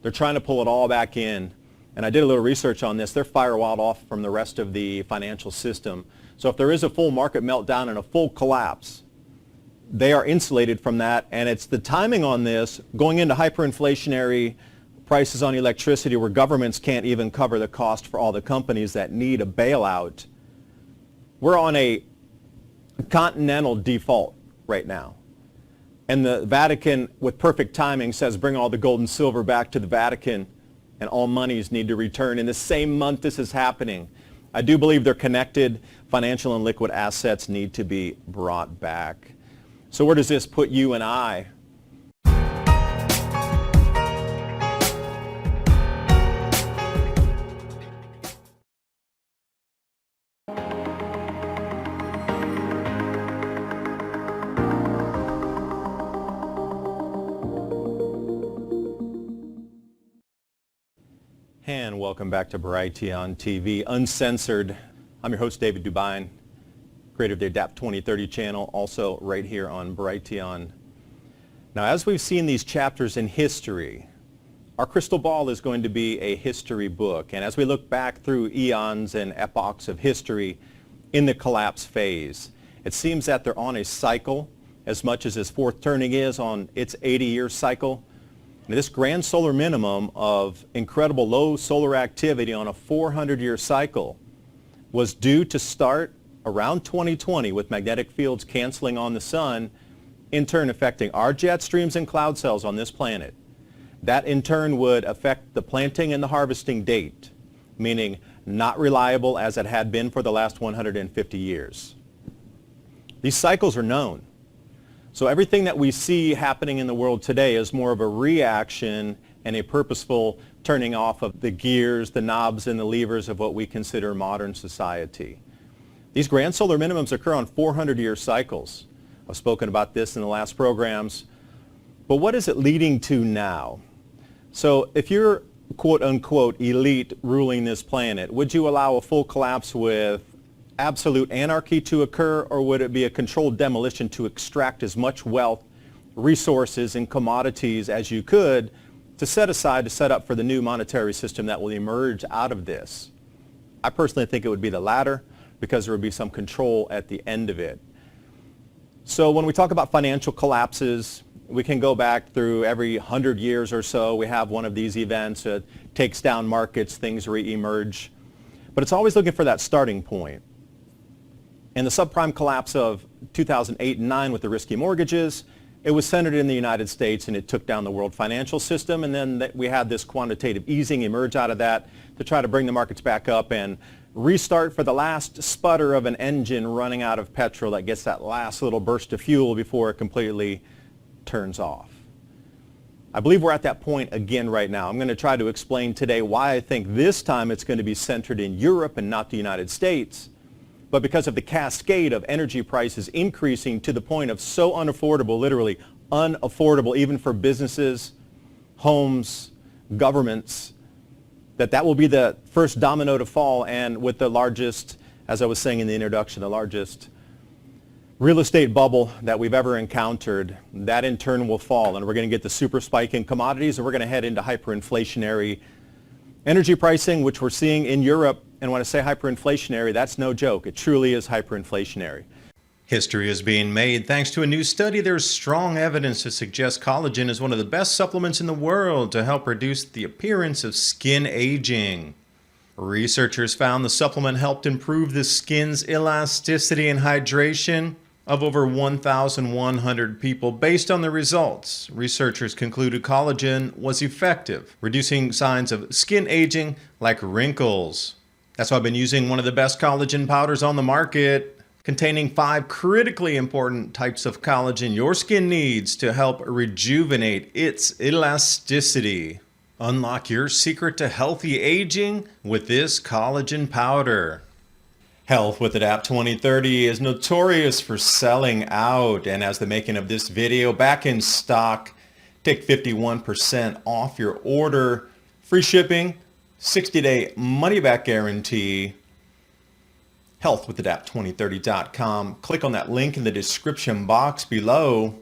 They're trying to pull it all back in. And I did a little research on this. They're firewalled off from the rest of the financial system. So if there is a full market meltdown and a full collapse, they are insulated from that. And it's the timing on this going into hyperinflationary prices on electricity where governments can't even cover the cost for all the companies that need a bailout. We're on a continental default right now. And the Vatican, with perfect timing, says bring all the gold and silver back to the Vatican and all monies need to return in the same month this is happening. I do believe they're connected. Financial and liquid assets need to be brought back. So where does this put you and I? And welcome back to Patriot TV, uncensored. I'm your host, David Dubine, creator of the Adapt 2030 channel, also right here on Patriot. Now, as we've seen these chapters in history, our crystal ball is going to be a history book. And as we look back through eons and epochs of history in the collapse phase, it seems that they're on a cycle as much as this fourth turning is on its 80-year cycle. This grand solar minimum of incredible low solar activity on a 400-year cycle was due to start around 2020 with magnetic fields canceling on the sun, in turn affecting our jet streams and cloud cells on this planet. That in turn would affect the planting and the harvesting date, meaning not reliable as it had been for the last 150 years. These cycles are known. So everything that we see happening in the world today is more of a reaction and a purposeful turning off of the gears, the knobs, and the levers of what we consider modern society. These grand solar minimums occur on 400-year cycles. I've spoken about this in the last programs. But what is it leading to now? So if you're quote-unquote elite ruling this planet, would you allow a full collapse with absolute anarchy to occur, or would it be a controlled demolition to extract as much wealth, resources, and commodities as you could to set aside to set up for the new monetary system that will emerge out of this? I personally think it would be the latter, because there would be some control at the end of it. So when we talk about financial collapses, we can go back through every 100 years or so. We have one of these events that takes down markets, things re-emerge. But it's always looking for that starting point. And the subprime collapse of 2008 and 9 with the risky mortgages, it was centered in the United States and it took down the world financial system. And then we had this quantitative easing emerge out of that to try to bring the markets back up and restart for the last sputter of an engine running out of petrol that gets that last little burst of fuel before it completely turns off. I believe we're at that point again right now. I'm going to try to explain today why I think this time it's going to be centered in Europe and not the United States. But because of the cascade of energy prices increasing to the point of so unaffordable, literally unaffordable, even for businesses, homes, governments, that will be the first domino to fall. And with the largest, as I was saying in the introduction, the largest real estate bubble that we've ever encountered, that in turn will fall. And we're going to get the super spike in commodities, and we're going to head into hyperinflationary energy pricing, which we're seeing in Europe. And when I say hyperinflationary, that's no joke. It truly is hyperinflationary. History is being made thanks to a new study. There's strong evidence to suggest collagen is one of the best supplements in the world to help reduce the appearance of skin aging. Researchers found the supplement helped improve the skin's elasticity and hydration of over 1,100 people. Based on the results, researchers concluded collagen was effective, reducing signs of skin aging like wrinkles. That's why I've been using one of the best collagen powders on the market, containing 5 critically important types of collagen your skin needs to help rejuvenate its elasticity. Unlock your secret to healthy aging with this collagen powder. Health with Adapt 2030 is notorious for selling out, and as the making of this video, back in stock. Take 51% off your order, free shipping, 60-day money-back guarantee. healthwithadapt2030.com. Click on that link in the description box below.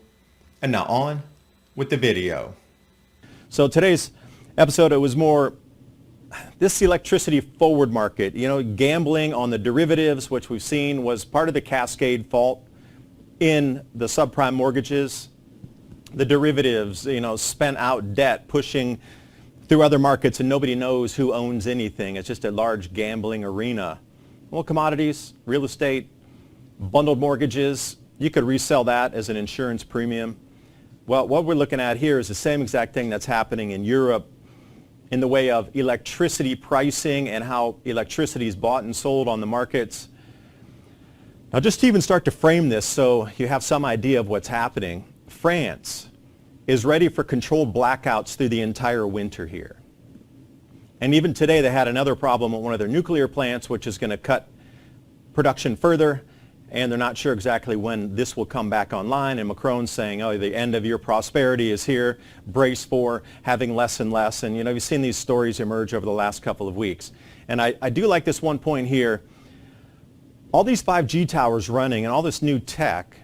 And now on with the video. So today's episode, it was more this electricity forward market, gambling on the derivatives, which we've seen was part of the cascade fault in the subprime mortgages. The derivatives, spent out debt pushing through other markets and nobody knows who owns anything. It's just a large gambling arena. Well, commodities, real estate, bundled mortgages, you could resell that as an insurance premium. Well, what we're looking at here is the same exact thing that's happening in Europe in the way of electricity pricing and how electricity is bought and sold on the markets. Now, just to even start to frame this so you have some idea of what's happening, France is ready for controlled blackouts through the entire winter here. And even today they had another problem at one of their nuclear plants, which is going to cut production further, and they're not sure exactly when this will come back online. And Macron's saying, oh, the end of your prosperity is here, brace for having less and less. And you've seen these stories emerge over the last couple of weeks. And I do like this one point here. All these 5G towers running and all this new tech,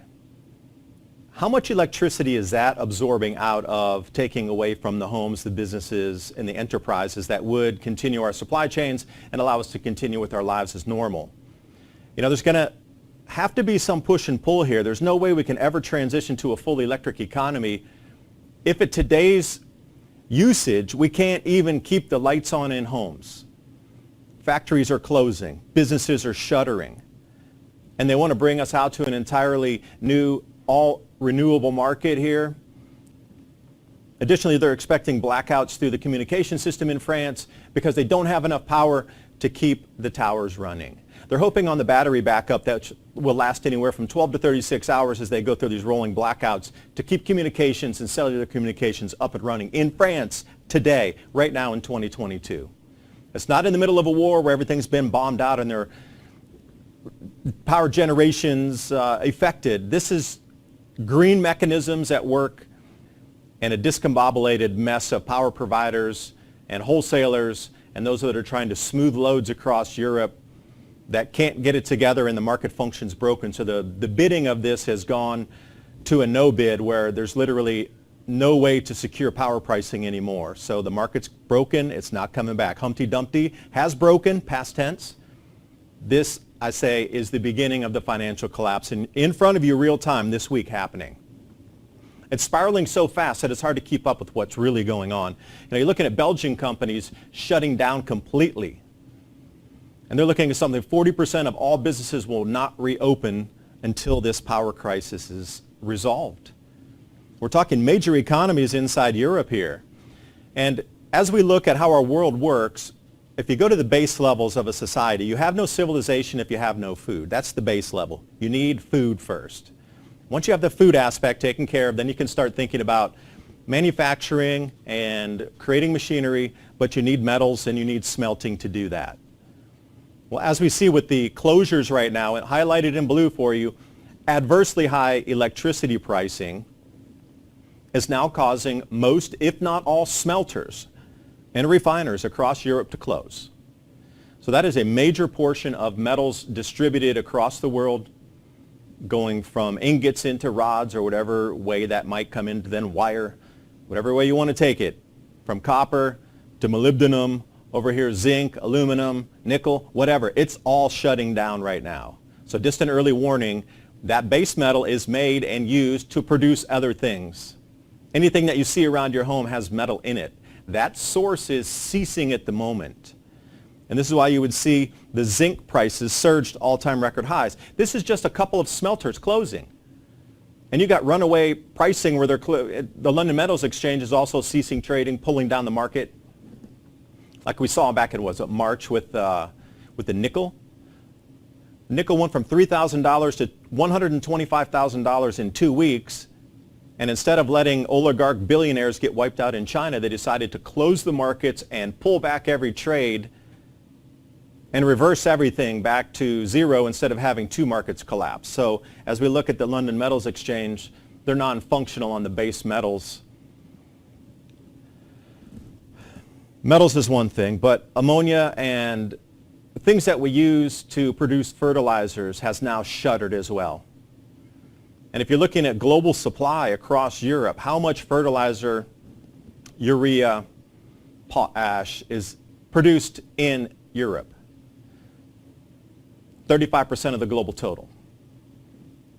how much electricity is that absorbing out of taking away from the homes, the businesses, and the enterprises that would continue our supply chains and allow us to continue with our lives as normal? There's going to have to be some push and pull here. There's no way we can ever transition to a fully electric economy if at today's usage we can't even keep the lights on in homes. Factories are closing, businesses are shuttering, and they want to bring us out to an entirely new, all renewable market here. Additionally, they're expecting blackouts through the communication system in France because they don't have enough power to keep the towers running. They're hoping on the battery backup that will last anywhere from 12 to 36 hours as they go through these rolling blackouts to keep communications and cellular communications up and running in France today, right now in 2022. It's not in the middle of a war where everything's been bombed out and their power generations affected. This is green mechanisms at work and a discombobulated mess of power providers and wholesalers and those that are trying to smooth loads across Europe that can't get it together and the market function's broken. So the bidding of this has gone to a no bid where there's literally no way to secure power pricing anymore. So the market's broken, it's not coming back. Humpty Dumpty has broken, past tense. This, I say, is the beginning of the financial collapse and in front of you real time this week happening. It's spiraling so fast that it's hard to keep up with what's really going on. You're looking at Belgian companies shutting down completely. And they're looking at something, 40% of all businesses will not reopen until this power crisis is resolved. We're talking major economies inside Europe here. And as we look at how our world works, if you go to the base levels of a society, you have no civilization if you have no food. That's the base level. You need food first. Once you have the food aspect taken care of, then you can start thinking about manufacturing and creating machinery, but you need metals and you need smelting to do that. Well, as we see with the closures right now, and highlighted in blue for you, adversely high electricity pricing is now causing most, if not all, smelters and refiners across Europe to close. So that is a major portion of metals distributed across the world, going from ingots into rods or whatever way that might come into then wire, whatever way you want to take it, from copper to molybdenum, over here zinc, aluminum, nickel, whatever. It's all shutting down right now. So just an early warning, that base metal is made and used to produce other things. Anything that you see around your home has metal in it. That source is ceasing at the moment. And this is why you would see the zinc prices surge to all-time record highs. This is just a couple of smelters closing. And you got runaway pricing where the London Metals Exchange is also ceasing trading, pulling down the market. Like we saw back in March with the nickel. Nickel went from $3,000 to $125,000 in 2 weeks. And instead of letting oligarch billionaires get wiped out in China, they decided to close the markets and pull back every trade and reverse everything back to zero instead of having two markets collapse. So as we look at the London Metals Exchange, they're non-functional on the base metals. Metals is one thing, but ammonia and things that we use to produce fertilizers has now shuttered as well. And if you're looking at global supply across Europe, how much fertilizer, urea, potash is produced in Europe. 35% of the global total.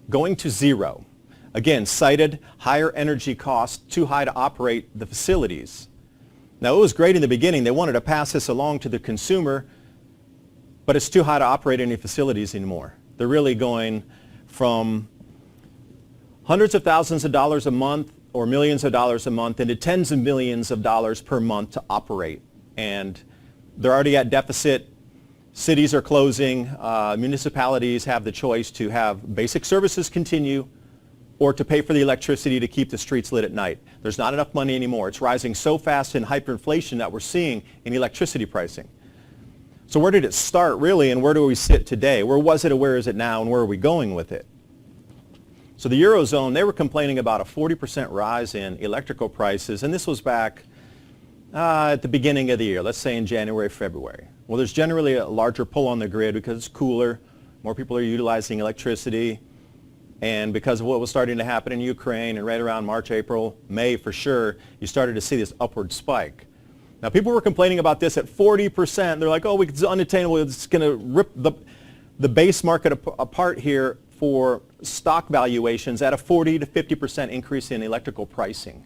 Going to zero. Again, cited higher energy costs, too high to operate the facilities. Now, it was great in the beginning. They wanted to pass this along to the consumer, but it's too high to operate any facilities anymore. They're really going from hundreds of thousands of dollars a month or millions of dollars a month into tens of millions of dollars per month to operate. And they're already at deficit. Cities are closing. Municipalities have the choice to have basic services continue or to pay for the electricity to keep the streets lit at night. There's not enough money anymore. It's rising so fast in hyperinflation that we're seeing in electricity pricing. So where did it start really, and where do we sit today? Where was it and where is it now, and where are we going with it? So the Eurozone, they were complaining about a 40% rise in electrical prices, and this was back at the beginning of the year, let's say in January, February. Well, there's generally a larger pull on the grid because it's cooler, more people are utilizing electricity, and because of what was starting to happen in Ukraine, and right around March, April, May for sure, you started to see this upward spike. Now, people were complaining about this at 40%. They're like, oh, it's unattainable. It's going to rip the base market apart here for stock valuations at a 40 to 50% increase in electrical pricing.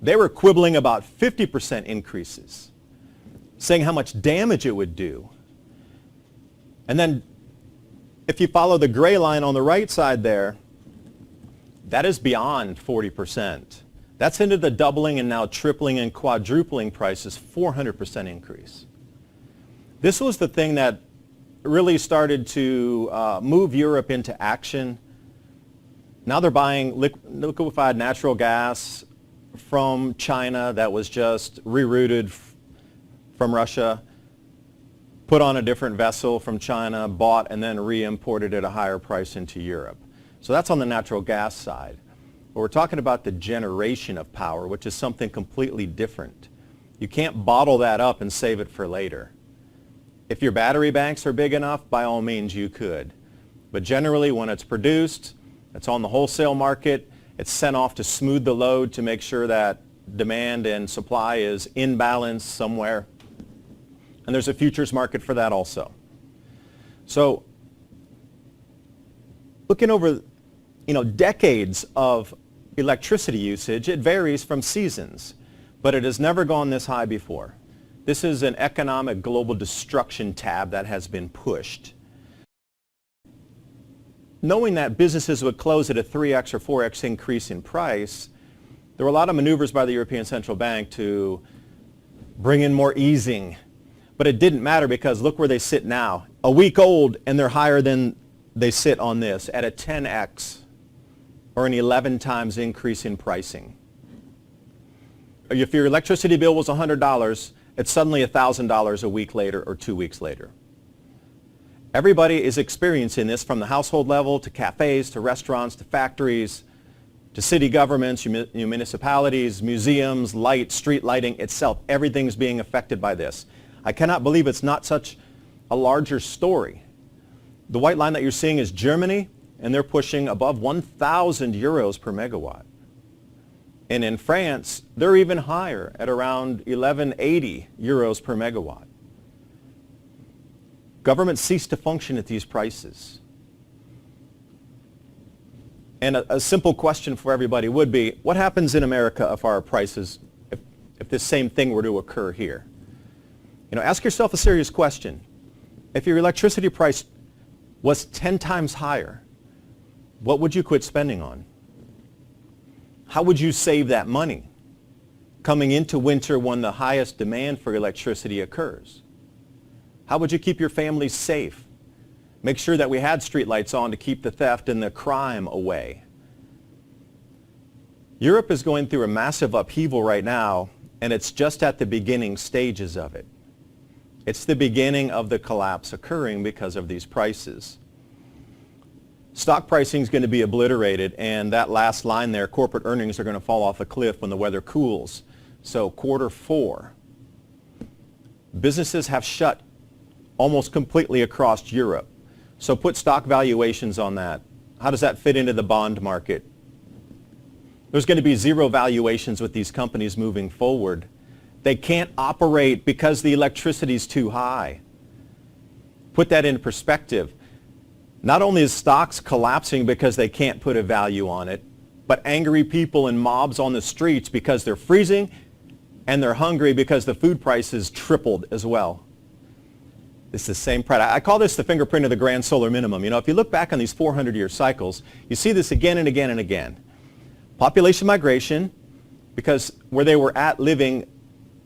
They were quibbling about 50% increases, saying how much damage it would do. And then if you follow the gray line on the right side there, that is beyond 40%. That's into the doubling and now tripling and quadrupling prices, 400% increase. This was the thing that really started to move Europe into action. Now they're buying liquefied natural gas from China that was just rerouted from Russia, put on a different vessel from China, bought and then re-imported at a higher price into Europe. So that's on the natural gas side. But we're talking about the generation of power, which is something completely different. You can't bottle that up and save it for later. If your battery banks are big enough, by all means you could. But generally when it's produced, it's on the wholesale market, it's sent off to smooth the load to make sure that demand and supply is in balance somewhere. And there's a futures market for that also. So looking over decades of electricity usage, it varies from seasons, but it has never gone this high before. This is an economic global destruction tab that has been pushed. Knowing that businesses would close at a 3x or 4x increase in price, there were a lot of maneuvers by the European Central Bank to bring in more easing. But it didn't matter because look where they sit now. A week old and they're higher than they sit on this at a 10x or an 11 times increase in pricing. If your electricity bill was $100, it's suddenly $1,000 a week later or 2 weeks later. Everybody is experiencing this from the household level to cafes, to restaurants, to factories, to city governments, municipalities, museums, light, street lighting itself. Everything's being affected by this. I cannot believe it's not such a larger story. The white line that you're seeing is Germany, and they're pushing above 1,000 euros per megawatt. And in France, they're even higher at around 1,180 euros per megawatt. Governments cease to function at these prices. And a simple question for everybody would be, what happens in America if our prices, if this same thing were to occur here? Ask yourself a serious question. If your electricity price was 10 times higher, what would you quit spending on? How would you save that money coming into winter when the highest demand for electricity occurs? How would you keep your family safe? Make sure that we had street lights on to keep the theft and the crime away. Europe is going through a massive upheaval right now, and it's just at the beginning stages of it. It's the beginning of the collapse occurring because of these prices. Stock pricing is going to be obliterated, and that last line there, corporate earnings are going to fall off a cliff when the weather cools. So Q4, businesses have shut almost completely across Europe. So put stock valuations on that. How does that fit into the bond market? There's going to be zero valuations with these companies moving forward They can't operate because the electricity is too high. Put that into perspective. Not only is stocks collapsing because they can't put a value on it, but angry people and mobs on the streets because they're freezing and they're hungry because the food prices tripled as well. It's the same product. I call this the fingerprint of the grand solar minimum. You know, if you look back on these 400-year cycles, you see this again and again and again. Population migration, because where they were at living,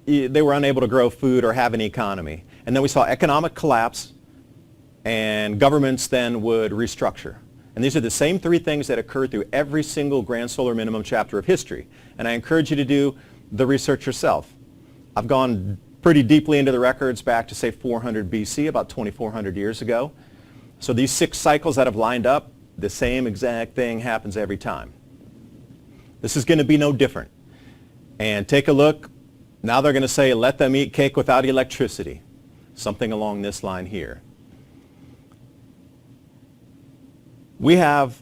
they were unable to grow food or have an economy. And then we saw economic collapse, and governments then would restructure. And these are the same three things that occur through every single grand solar minimum chapter of history. And I encourage you to do the research yourself. I've gone pretty deeply into the records back to, say, 400 BC, about 2,400 years ago. So these 6 cycles that have lined up, the same exact thing happens every time. This is going to be no different. And take a look. Now they're going to say, let them eat cake without electricity. Something along this line here. We have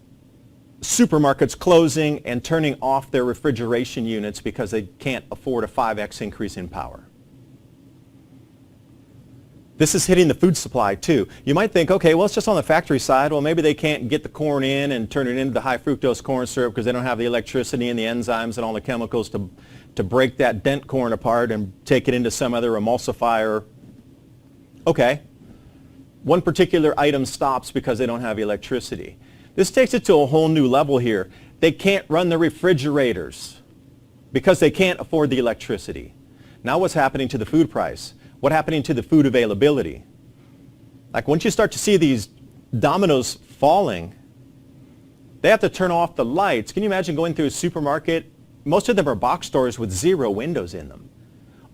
supermarkets closing and turning off their refrigeration units because they can't afford a 5x increase in power. This is hitting the food supply too. You might think, okay, well, it's just on the factory side. Well, maybe they can't get the corn in and turn it into the high fructose corn syrup because they don't have the electricity and the enzymes and all the chemicals to break that dent corn apart and take it into some other emulsifier. Okay. One particular item stops because they don't have electricity. This takes it to a whole new level here. They can't run the refrigerators because they can't afford the electricity. Now what's happening to the food price? What's happening to the food availability? Like once you start to see these dominoes falling, they have to turn off the lights. Can you imagine going through a supermarket? Most of them are box stores with 0 windows in them.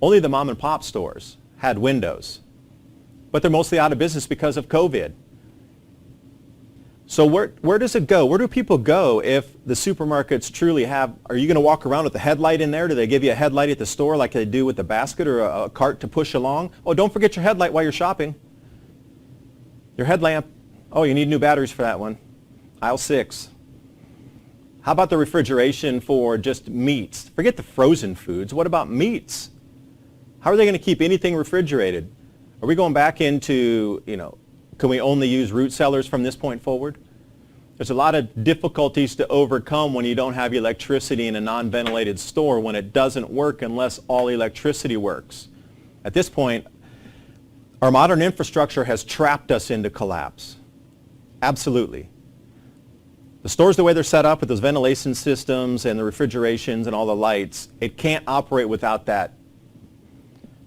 Only the mom and pop stores had windows. But they're mostly out of business because of COVID. So where does it go? Where do people go if the supermarkets truly have, are you going to walk around with a headlight in there? Do they give you a headlight at the store like they do with the basket or a cart to push along? Oh, don't forget your headlight while you're shopping. Your headlamp. Oh, you need new batteries for that one. Aisle 6. How about the refrigeration for just meats? Forget the frozen foods. What about meats? How are they going to keep anything refrigerated? Are we going back into, can we only use root cellars from this point forward? There's a lot of difficulties to overcome when you don't have electricity in a non-ventilated store, when it doesn't work unless all electricity works. At this point, our modern infrastructure has trapped us into collapse. Absolutely. The stores, the way they're set up with those ventilation systems and the refrigerations and all the lights, it can't operate without that.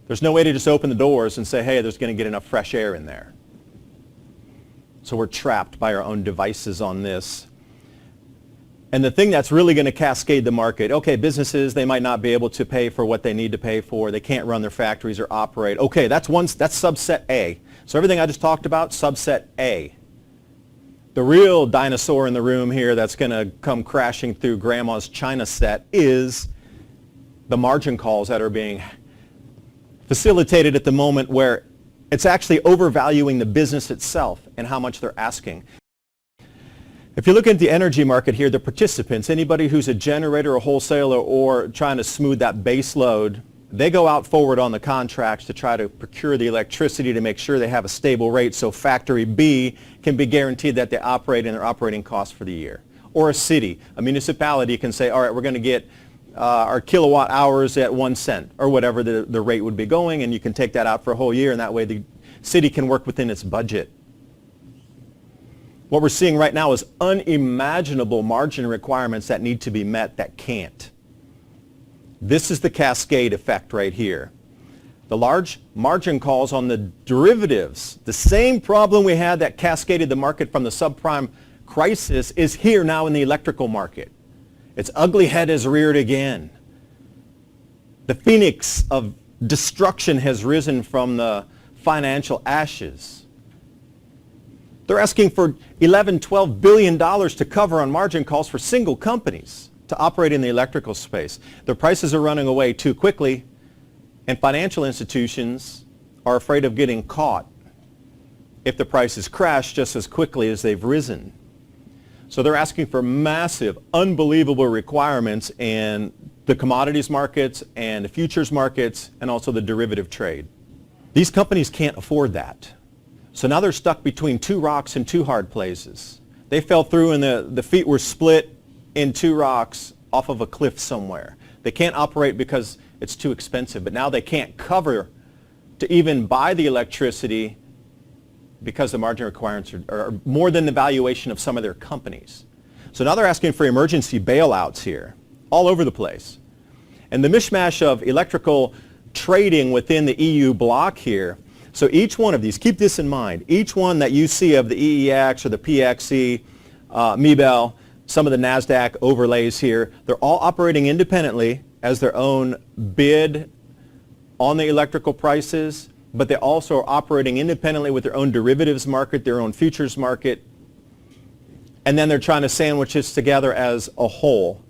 There's no way to just open the doors and say, hey, there's going to get enough fresh air in there. So we're trapped by our own devices on this. And the thing that's really going to cascade the market, okay, businesses, they might not be able to pay for what they need to pay for. They can't run their factories or operate. Okay, that's subset A. So everything I just talked about, subset A. The real dinosaur in the room here that's going to come crashing through grandma's china set is the margin calls that are being facilitated at the moment, where it's actually overvaluing the business itself and how much they're asking. If you look at the energy market here, the participants, anybody who's a generator, a wholesaler, or trying to smooth that base load, they go out forward on the contracts to try to procure the electricity to make sure they have a stable rate so factory B can be guaranteed that they operate in their operating costs for the year. Or a city, a municipality can say, all right, we're going to get our kilowatt hours at 1 cent or whatever the rate would be going, and you can take that out for a whole year, and that way the city can work within its budget. What we're seeing right now is unimaginable margin requirements that need to be met that can't. This is the cascade effect right here. The large margin calls on the derivatives, the same problem we had that cascaded the market from the subprime crisis, is here now in the electrical market. Its ugly head is reared again. The phoenix of destruction has risen from the financial ashes. They're asking for $11-12 billion to cover on margin calls for single companies to operate in the electrical space. Their prices are running away too quickly, and financial institutions are afraid of getting caught if the prices crash just as quickly as they've risen. So they're asking for massive, unbelievable requirements, and the commodities markets and the futures markets and also the derivative trade. These companies can't afford that. So now they're stuck between two rocks and two hard places. They fell through and the feet were split in two rocks off of a cliff somewhere. They can't operate because it's too expensive, but now they can't cover to even buy the electricity because the margin requirements are more than the valuation of some of their companies. So now they're asking for emergency bailouts here, all over the place. And the mishmash of electrical trading within the EU bloc here, so each one of these, keep this in mind, each one that you see of the EEX or the PXE, MEBEL, some of the NASDAQ overlays here, they're all operating independently as their own bid on the electrical prices, but they also are operating independently with their own derivatives market, their own futures market, and then they're trying to sandwich this together as a whole.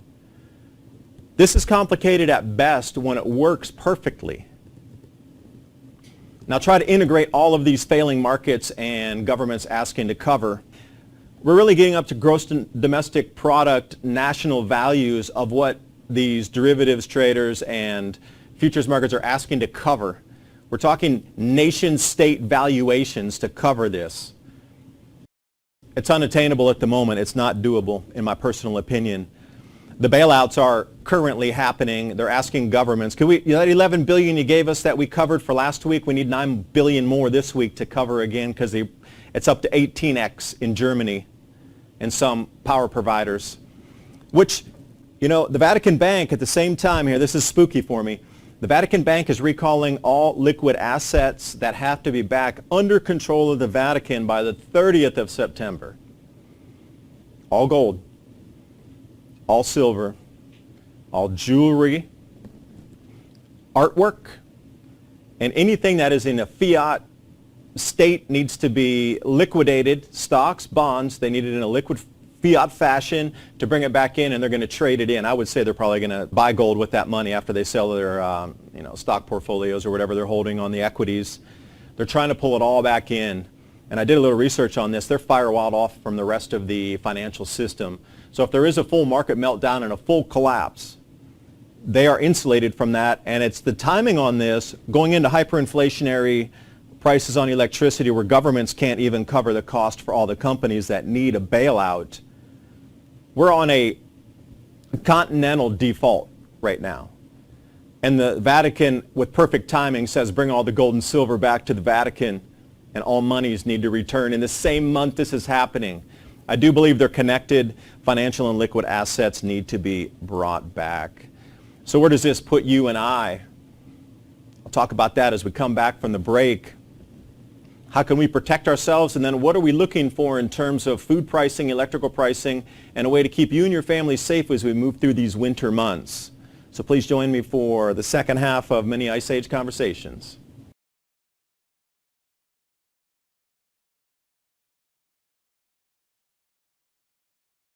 This is complicated at best when it works perfectly. Now try to integrate all of these failing markets and governments asking to cover. We're really getting up to gross domestic product national values of what these derivatives traders and futures markets are asking to cover. We're talking nation-state valuations to cover this. It's unattainable at the moment. It's not doable, in my personal opinion. The bailouts are currently happening. They're asking governments, that $11 billion you gave us that we covered for last week, we need $9 billion more this week to cover again, because it's up to 18x in Germany and some power providers. Which, the Vatican Bank at the same time here, this is spooky for me, the Vatican Bank is recalling all liquid assets that have to be back under control of the Vatican by the 30th of September. All gold, all silver, all jewelry, artwork, and anything that is in a fiat state needs to be liquidated. Stocks, bonds, they need it in a liquid fiat fashion to bring it back in, and they're going to trade it in. I would say they're probably going to buy gold with that money after they sell their stock portfolios or whatever they're holding on the equities. They're trying to pull it all back in. And I did a little research on this. They're firewalled off from the rest of the financial system. So if there is a full market meltdown and a full collapse, they are insulated from that. And it's the timing on this going into hyperinflationary prices on electricity where governments can't even cover the cost for all the companies that need a bailout. We're on a continental default right now. And the Vatican, with perfect timing, says bring all the gold and silver back to the Vatican and all monies need to return. In the same month this is happening. I do believe they're connected. Financial and liquid assets need to be brought back. So where does this put you and I? I'll talk about that as we come back from the break. How can we protect ourselves? And then what are we looking for in terms of food pricing, electrical pricing, and a way to keep you and your family safe as we move through these winter months? So please join me for the second half of Mini Ice Age Conversations.